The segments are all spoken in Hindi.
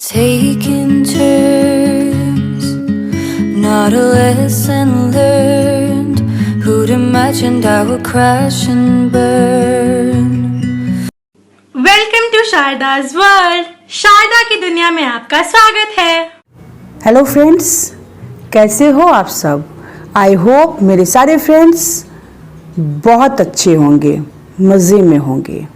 Taking turns, not a lesson learned. Who'd imagined I would crash and burn? Welcome to Sharda's world. Sharda की दुनिया में आपका स्वागत है। हेलो फ्रेंड्स, कैसे हो आप सब? आई होप मेरे सारे फ्रेंड्स बहुत अच्छे होंगे, मज़े में होंगे।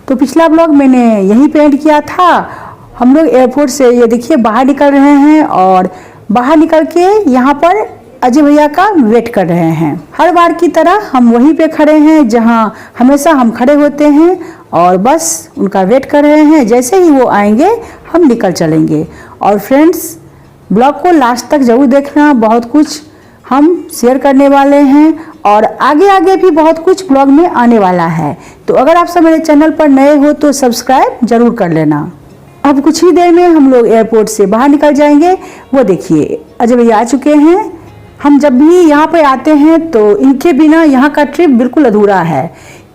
तो पिछला ब्लॉग मैंने यही पेंट किया था। हम लोग एयरपोर्ट से ये देखिए बाहर निकल रहे हैं और बाहर निकल के यहाँ पर अजय भैया का वेट कर रहे हैं। हर बार की तरह हम वहीं पे खड़े हैं जहाँ हमेशा हम खड़े होते हैं और बस उनका वेट कर रहे हैं। जैसे ही वो आएंगे हम निकल चलेंगे। और फ्रेंड्स, ब्लॉग को लास्ट तक जरूर देखना, बहुत कुछ हम शेयर करने वाले हैं और आगे आगे भी बहुत कुछ ब्लॉग में आने वाला है। तो अगर आप सब मेरे चैनल पर नए हो तो सब्सक्राइब जरूर कर लेना। अब कुछ ही देर में हम लोग एयरपोर्ट से बाहर निकल जाएंगे। वो देखिए अजय भैया आ चुके हैं। हम जब भी यहाँ पे आते हैं तो इनके बिना यहाँ का ट्रिप बिल्कुल अधूरा है।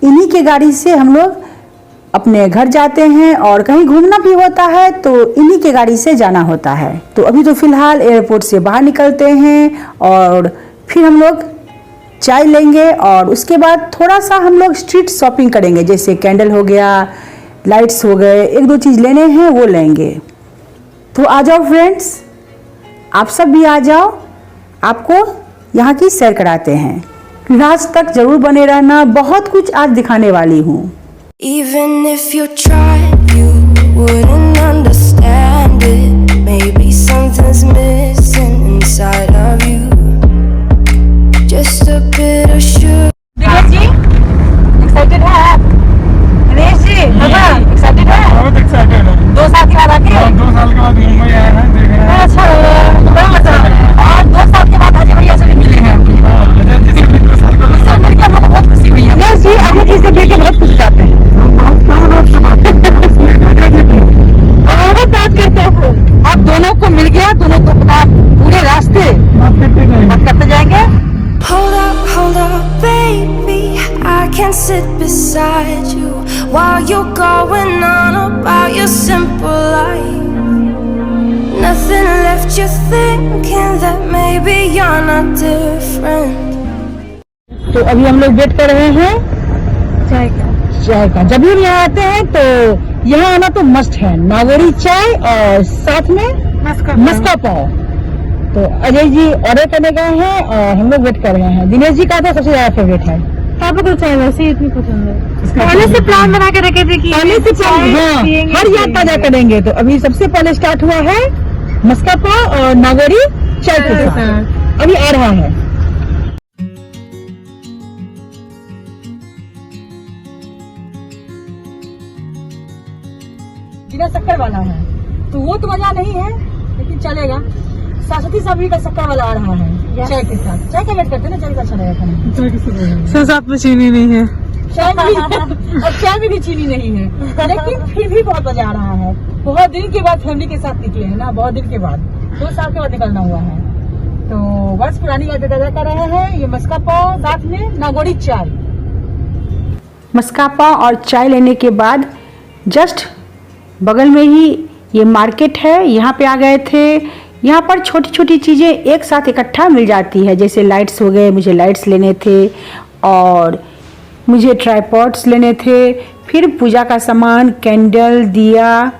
इन्हीं के गाड़ी से हम लोग अपने घर जाते हैं और कहीं घूमना भी होता है तो इन्हीं के गाड़ी से जाना होता है। तो अभी तो फिलहाल एयरपोर्ट से बाहर निकलते हैं और फिर हम लोग चाय लेंगे और उसके बाद थोड़ा सा हम लोग स्ट्रीट शॉपिंग करेंगे। जैसे कैंडल हो गया, लाइट्स हो गए, एक दो चीज़ लेने हैं वो लेंगे। तो आ जाओ फ्रेंड्स, आप सब भी आ जाओ, आपको यहाँ की सैर कराते हैं। लास्ट तक जरूर बने रहना, बहुत कुछ आज दिखाने वाली हूँ। Even if you tried, you wouldn't understand it. Maybe something's missing inside of you. Just a bit of sugar. Dinesh ji excited है आप? दिनेश जी बाबा एक्साइटेड है? बहुत एक्साइटेड है। 2 साल के बाद आके 2 साल के बाद मुंबई आए हैं, देख रहे हैं। अच्छा बड़ा मजा आ रहा है। और 2 साल के बाद अजय भैया से भी मिले हैं। अजय जी से भी 2 साल के उससे बाद मिलकर हमको बहुत खुशी हुई है। दिनेश जी अजय जी से मिलकर बहुत खुश जाते हैं। बहुत बात करते हो। अब दोनों को मिल गया, दोनों को अपना पूरे रास्ते बात करते जाएंगे। Hold up, baby. I can't sit beside you while you're going on about your simple life. Nothing left you thinking that maybe you're not different. तो अभी हम लोग वेट कर रहे हैं चाय का। जब भी हम यहाँ आते हैं तो यहाँ आना तो मस्ट है। नागौरी चाय और साथ में मस्का पाव। तो अजय जी ऑर्डर करने गए हैं और हम लोग वेट कर रहे हैं। दिनेश जी का तो सबसे ज्यादा फेवरेट है। पापा को चाय वैसे ही इतनी पसंद है। पहले से प्लान बना के रखे थे कि पहले से हर याद ताजा करेंगे। तो अभी सबसे पहले स्टार्ट हुआ है मस्का पाव और नागौरी चाय के साथ। अभी आ रहा है। बिना शक्कर वाला है तो वो तो मजा नहीं है, लेकिन चलेगा। सरस्वती सब्जी का शक्कर वाला आ रहा है चाय के साथ। चाय का वेट करते हैं ना, चाय का अच्छा लगेगा खाने। साथ में चीनी नहीं है। चाय में भी चीनी नहीं है, लेकिन फिर भी बहुत मजा आ रहा है। बहुत दिन के बाद फैमिली के साथ निकले हैं ना, बहुत दिन के बाद, 2 साल के बाद निकलना हुआ है। तो बस पुरानी यादें ताजा कर रहे हैं। ये मस्का पाव साथ में नागौरी चाय। मस्का पाव और चाय लेने के बाद जस्ट बगल में ही ये मार्केट है, यहाँ पे आ गए थे। यहाँ पर छोटी छोटी चीज़ें एक साथ इकट्ठा मिल जाती है। जैसे लाइट्स हो गए, मुझे लाइट्स लेने थे और मुझे ट्राइपॉड्स लेने थे। फिर पूजा का सामान, कैंडल, दिया,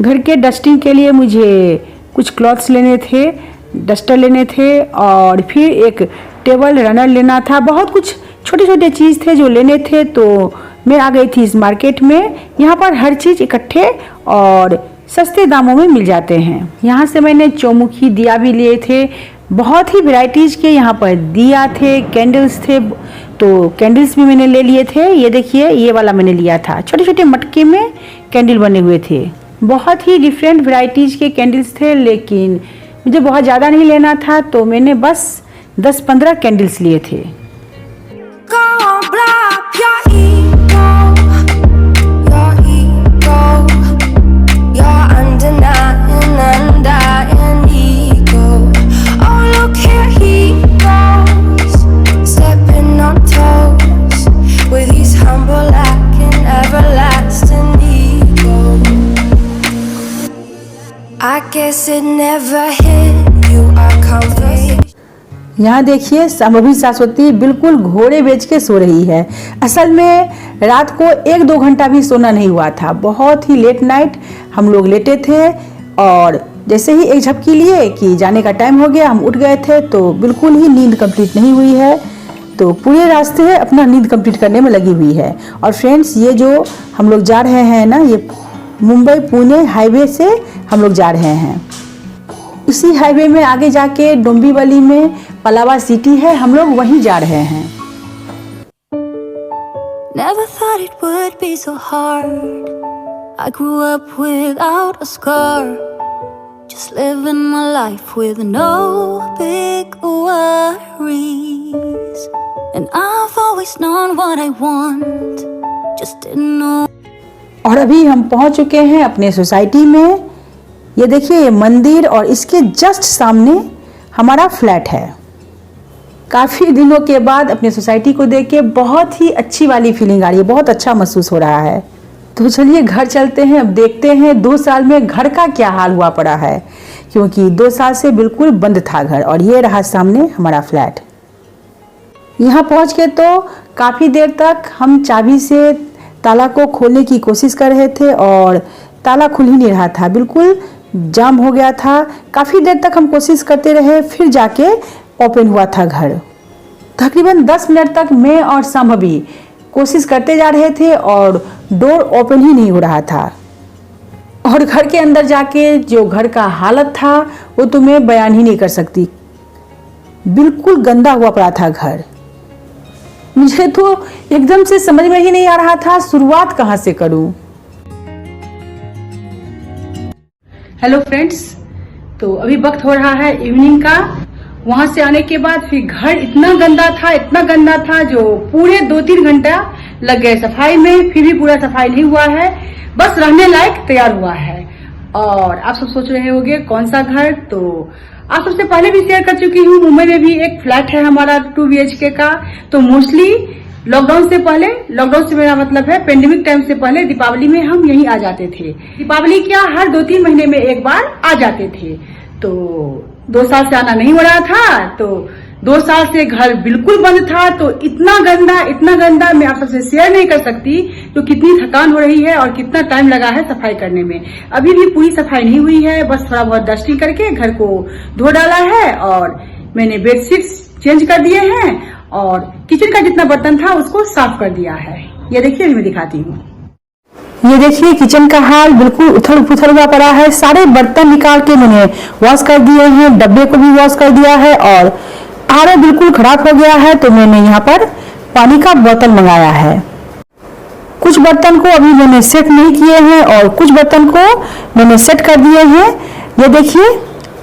घर के डस्टिंग के लिए मुझे कुछ क्लॉथ्स लेने थे, डस्टर लेने थे और फिर एक टेबल रनर लेना था। बहुत कुछ छोटे छोटे चीज़ थे जो लेने थे। तो मैं आ गई थी इस मार्केट में। यहाँ पर हर चीज़ इकट्ठे और सस्ते दामों में मिल जाते हैं। यहाँ से मैंने चौमुखी दिया भी लिए थे। बहुत ही वैरायटीज़ के यहाँ पर दिया थे, कैंडल्स थे। तो कैंडल्स भी मैंने ले लिए थे। ये देखिए, ये वाला मैंने लिया था। छोटे छोटे मटके में कैंडल बने हुए थे। बहुत ही डिफरेंट वैरायटीज़ के कैंडल्स थे, लेकिन मुझे बहुत ज़्यादा नहीं लेना था तो मैंने बस 10-15 कैंडल्स लिए थे। Go on, blow up your ego, your undying ego. Oh, look here he goes, stepping on toes with his humble lack and everlasting ego. I guess it never hit you, our conversation. यहाँ देखिए संभवी शाश्वती बिल्कुल घोड़े बेच के सो रही है। असल में रात को 1-2 घंटा भी सोना नहीं हुआ था, बहुत ही लेट नाइट हम लोग लेटे थे और जैसे ही एक झपकी लिए कि जाने का टाइम हो गया, हम उठ गए थे तो बिल्कुल ही नींद कंप्लीट नहीं हुई है। तो पूरे रास्ते अपना नींद कंप्लीट करने में लगी हुई है। और फ्रेंड्स, ये जो हम लोग जा रहे हैं ना, ये मुंबई पुणे हाईवे से हम लोग जा रहे हैं। इसी हाईवे में आगे जाके डोंबिवली में पलावा सिटी है, हम लोग वहीं जा रहे हैं। Never thought it would be so hard. I grew up without a scar, just living my life with no big worries. And I've always known what I want, just didn't know. और अभी हम पहुंच चुके हैं अपने सोसाइटी में। ये देखिए, ये मंदिर और इसके जस्ट सामने हमारा फ्लैट है। काफ़ी दिनों के बाद अपने सोसाइटी को देख के बहुत ही अच्छी वाली फीलिंग आ रही है, बहुत अच्छा महसूस हो रहा है। तो चलिए घर चलते हैं, अब देखते हैं 2 साल में घर का क्या हाल हुआ पड़ा है, क्योंकि 2 साल से बिल्कुल बंद था घर। और ये रहा सामने हमारा फ्लैट। यहाँ पहुँच के तो काफ़ी देर तक हम चाबी से ताला को खोलने की कोशिश कर रहे थे और ताला खुल ही नहीं रहा था, बिल्कुल जाम हो गया था। काफ़ी देर तक हम कोशिश करते रहे, फिर जाके ओपन हुआ था घर। तकरीबन 10 मिनट तक मैं और संभवी कोशिश करते जा रहे थे और डोर ओपन ही नहीं हो रहा था। और घर के अंदर जाके जो घर का हालत था वो तो मैं बयान ही नहीं कर सकती। बिल्कुल गंदा हुआ पड़ा था घर। मुझे तो एकदम से समझ में ही नहीं आ रहा था शुरुआत कहाँ से करूं। हेलो फ्रेंड्स, तो अभी वक्त हो रहा है इवनिंग का। वहां से आने के बाद फिर घर इतना गंदा था जो पूरे 2-3 घंटा लग गए सफाई में, फिर भी पूरा सफाई नहीं हुआ है, बस रहने लायक तैयार हुआ है। और आप सब सोच रहे होंगे कौन सा घर, तो आप सबसे पहले भी शेयर कर चुकी हूँ, मुंबई में भी एक फ्लैट है हमारा 2 BHK का। तो मोस्टली लॉकडाउन से पहले, लॉकडाउन से मेरा मतलब है पेंडेमिक टाइम से पहले, दीपावली में हम यहीं आ जाते थे। दीपावली क्या, हर 2-3 महीने में एक बार आ जाते थे। तो 2 साल से आना नहीं हो रहा था, तो 2 साल से घर बिल्कुल बंद था। तो इतना गंदा मैं आप सबसे शेयर नहीं कर सकती तो कितनी थकान हो रही है और कितना टाइम लगा है सफाई करने में। अभी भी पूरी सफाई नहीं हुई है, बस थोड़ा बहुत डस्टिंग करके घर को धो डाला है और मैंने बेडशीट्स चेंज कर दिए हैं और किचन का जितना बर्तन था उसको साफ कर दिया है। ये देखिए, मैं दिखाती हूँ। ये देखिए किचन का हाल बिल्कुल उथल पुथल हुआ पड़ा है। सारे बर्तन निकाल के मैंने वॉश कर दिए हैं, डब्बे को भी वॉश कर दिया है और आर बिल्कुल खराब हो गया है। तो मैंने यहाँ पर पानी का बोतल मंगाया है। कुछ बर्तन को अभी मैंने सेट नहीं किए हैं और कुछ बर्तन को मैंने सेट कर दिए हैं। ये देखिए,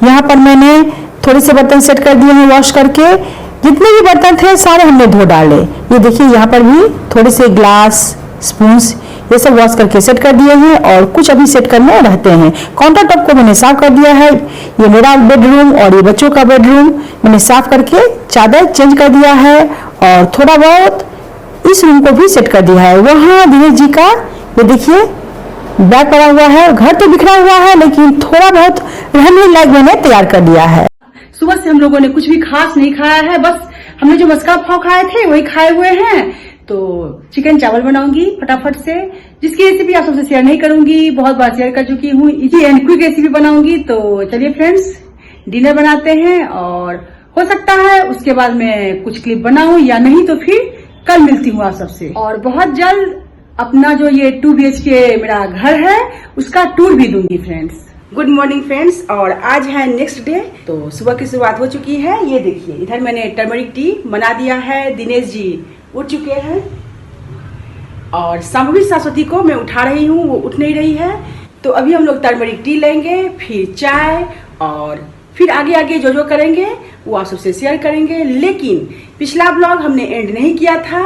यहाँ पर मैंने थोड़े से बर्तन सेट कर दिए हैं वॉश करके। जितने भी बर्तन थे सारे हमने धो डाले। ये देखिए, यहाँ पर भी थोड़े से ग्लास, स्पून्स, ये सब वॉश करके सेट कर दिए हैं और कुछ अभी सेट करने रहते हैं। काउंटर टॉप को मैंने साफ कर दिया है। ये मेरा बेडरूम और ये बच्चों का बेडरूम मैंने साफ करके चादर चेंज कर दिया है और थोड़ा बहुत इस रूम को भी सेट कर दिया है। वहाँ दिनेश जी का ये देखिए बैग पड़ा हुआ है। घर तो बिखरा हुआ है लेकिन थोड़ा बहुत रहने लायक मैंने तैयार कर दिया है। सुबह से हम लोगों ने कुछ भी खास नहीं खाया है, बस हमने जो मस्का पाव खाए थे वही खाए हुए हैं। तो चिकन चावल बनाऊंगी फटाफट से, जिसकी रेसिपी आप सबसे शेयर नहीं करूंगी, बहुत बार शेयर कर चुकी हूँ। इजी एंड क्विक रेसिपी बनाऊंगी। तो चलिए फ्रेंड्स, डिनर बनाते हैं और हो सकता है उसके बाद मैं कुछ क्लिप बनाऊं या नहीं तो फिर कल मिलती हूँ आप सबसे। और बहुत जल्द अपना जो ये 2 BHK मेरा घर है उसका टूर भी दूंगी फ्रेंड्स। गुड मॉर्निंग फ्रेंड्स, और आज है नेक्स्ट डे। तो सुबह की शुरुआत हो चुकी है। ये देखिए, इधर मैंने टर्मरिक टी बना दिया है। दिनेश जी उठ चुके हैं और संभवी शाश्वती को मैं उठा रही हूँ, वो उठ नहीं रही है। तो अभी हम लोग टर्मरिक टी लेंगे, फिर चाय और फिर आगे जो करेंगे वो आप सबसे शेयर करेंगे। लेकिन पिछला ब्लॉग हमने एंड नहीं किया था,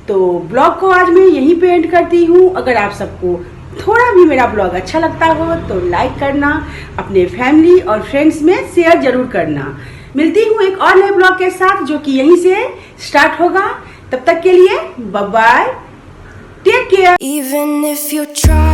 तो ब्लॉग को आज मैं यहीं पे एंड करती हूँ। अगर आप सबको थोड़ा भी मेरा ब्लॉग अच्छा लगता हो तो लाइक करना, अपने फैमिली और फ्रेंड्स में शेयर जरूर करना। मिलती हूँ एक और नए ब्लॉग के साथ जो कि यहीं से स्टार्ट होगा। तब तक के लिए bye bye, take care. Even if you try